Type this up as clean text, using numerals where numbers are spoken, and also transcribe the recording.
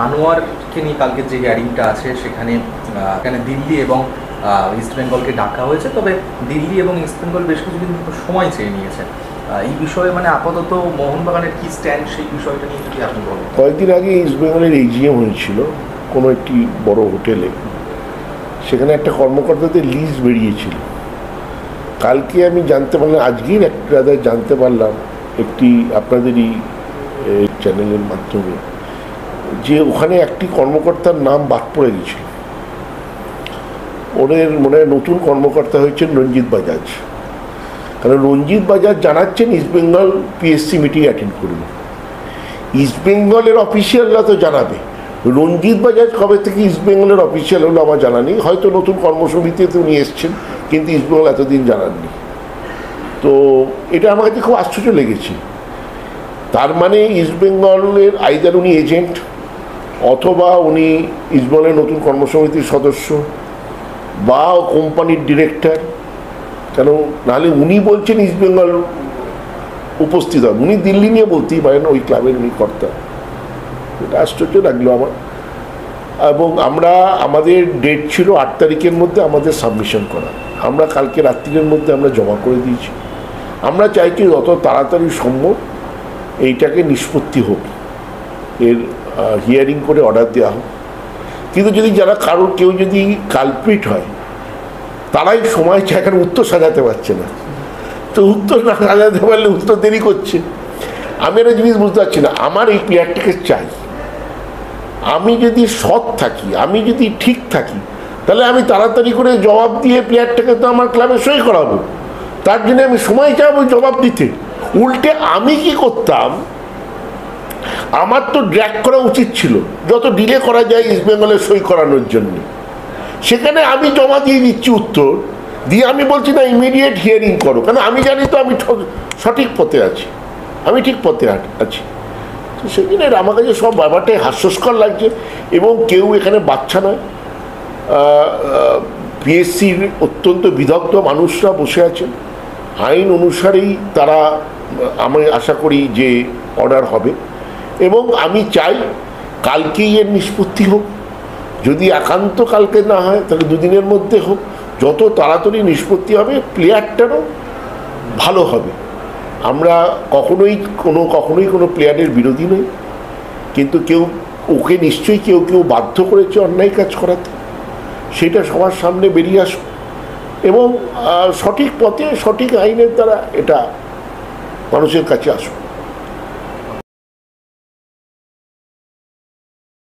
আনোয়ারকে নিয়ে কালকে যে হিয়ারিংটা আছে সেখানে দিল্লি এবং ইস্ট বেঙ্গলকে ডাকা হয়েছে, তবে দিল্লি এবং ইস্ট বেঙ্গল বেশ কিছুদিন সময় চেয়ে নিয়েছে। এই বিষয়ে মানে আপাতত মোহনবাগানের কি স্ট্যান্ড সেই বিষয়টা নিয়ে যদি আপনি বলেন। কয়েকদিন আগে ইস্ট বেঙ্গলের এজিএম হয়েছিল কোনো একটি বড় হোটেলে, সেখানে একটা কর্মকর্তাদের লিস্ট বেরিয়েছিল। কালকে আমি জানতে পারলাম, আজকের একটা জানতে পারলাম একটি আপনাদেরই চ্যানেলের মাধ্যমে, যে ওখানে একটি কর্মকর্তার নাম বাদ পড়ে গেছিল। ওদের মনে হয় নতুন কর্মকর্তা হয়েছেন রঞ্জিত বাজাজ। কারণ রঞ্জিত বাজাজ জানাচ্ছেন ইস্টবেঙ্গল পিএসসি মিটিং অ্যাটেন্ড করবে। ইস্টবেঙ্গলের অফিসিয়ালরা তো জানাবে, রঞ্জিত বাজাজ কবে থেকে ইস্টবেঙ্গলের অফিসিয়াল হলো আমার জানা নেই। হয়তো নতুন কর্মসমিতিতে উনি এসছেন, কিন্তু ইস্টবেঙ্গল এতদিন জানাননি। তো এটা আমার কাছে খুব আশ্চর্য লেগেছে। তার মানে ইস্টবেঙ্গলের আইদার উনি এজেন্ট, অথবা উনি ইস্টবেঙ্গলের নতুন কর্মসমিতির সদস্য, বা কোম্পানির ডিরেক্টর। কেন নাহলে উনি বলছেন ইস্টবেঙ্গল উপস্থিত হন, উনি দিল্লি নিয়ে বলতেই পারেন, ওই ক্লাবের উনি কর্তা। এটা আশ্চর্য লাগলো আমার। এবং আমরা আমাদের ডেট ছিল 8 তারিখের মধ্যে আমাদের সাবমিশন করা। আমরা কালকে রাত্রির মধ্যে আমরা জমা করে দিয়েছি। আমরা চাইছি যত তাড়াতাড়ি সম্ভব এইটাকে নিষ্পত্তি হোক, এর হিয়ারিং করে অর্ডার দেওয়া হোক। কিন্তু যদি যারা কারোর কেউ যদি কালপ্রিট হয়, তারাই সময় চায়, কারণ উত্তর সাজাতে পারছে না। তো উত্তর না সাজাতে পারলে উত্তর দেরি করছে। আমি একটা জিনিস বুঝতে পারছি না, আমার এই প্লেয়ারটাকে চাই। আমি যদি সৎ থাকি, আমি যদি ঠিক থাকি, তাহলে আমি তাড়াতাড়ি করে জবাব দিয়ে প্লেয়ারটাকে তো আমার ক্লাবে সই করাবো। তার জন্য আমি সময় চাইবো জবাব দিতে। উল্টে আমি কি করতাম, আমার তো ড্র্যাগ করা উচিত ছিল, যত ডিলে করা যায় ইস্টবেঙ্গলের সই করানোর জন্য। সেখানে আমি জমা দিয়ে দিচ্ছি উত্তর দিয়ে, আমি বলছি না ইমিডিয়েট হিয়ারিং করো, কারণ আমি জানি তো আমি সঠিক পথে আছি, আমি ঠিক পথে আছি। তো সেখানে আমার কাছে সব ব্যাপারটাই হাস্যস্কর লাগছে। এবং কেউ এখানে বাচ্চা নয়, পিএসসির অত্যন্ত বিদগ্ধ মানুষরা বসে আছেন। আইন অনুসারেই তারা, আমি আশা করি যে অর্ডার হবে। এবং আমি চাই কালকেই এর নিষ্পত্তি হোক। যদি একান্ত কালকে না হয়, তাহলে দুদিনের মধ্যে হোক। যত তাড়াতাড়ি নিষ্পত্তি হবে, প্লেয়ারটারও ভালো হবে। আমরা কখনোই কোনো প্লেয়ারের বিরোধী নই, কিন্তু ওকে নিশ্চয়ই কেউ বাধ্য করেছে অন্যায় কাজ করাতে। সেটা সবার সামনে বেরিয়ে আসুক এবং সঠিক পথে সঠিক আইনের দ্বারা এটা মানুষের কাছে আসুক।